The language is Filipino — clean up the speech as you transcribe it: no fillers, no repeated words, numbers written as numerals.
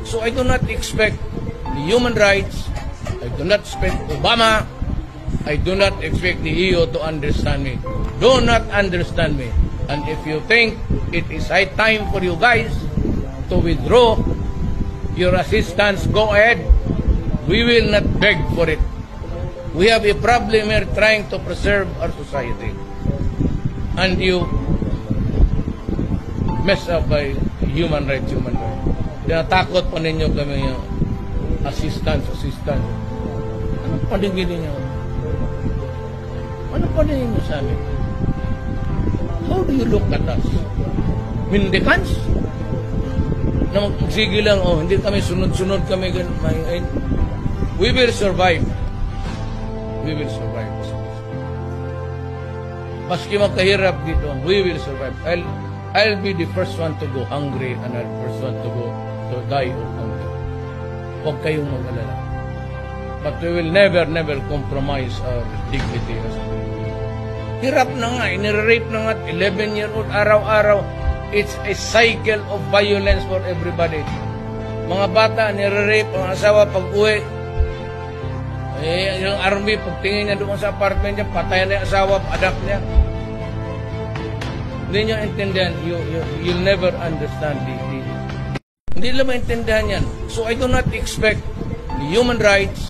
So I do not expect the human rights, I do not expect Obama, I do not expect the EU to understand me. Do not understand me. And if you think it is high time for you guys to withdraw your assistance, go ahead. We will not beg for it. We have a problem here trying to preserve our society. And you mess up by human rights. Tinatakot pa ninyo kami yung assistance. Ano paningin ninyo? Ano paningin nyo sa amin? How do you look at us? Mendicants? Na sige lang, hindi kami sunod-sunod kami. We will survive. We will survive. Maski magkahirap dito, we will survive. I'll be the first one to go hungry and I'll be the first one to die of hunger. Huwag kayong mag-alala. But we will never compromise our dignity. Hirap na nga, inire-rape na nga, 11-year-old, araw-araw. It's a cycle of violence for everybody. Mga bata, nire-rape, ang asawa pag-uwi. Yung army, pagtingin niya doon sa apartment niya, patay na yung asawa, adapt niya. Hindi nyo intindihan, you'll never understand hindi nila maintindihan yan. So I do not expect the human rights,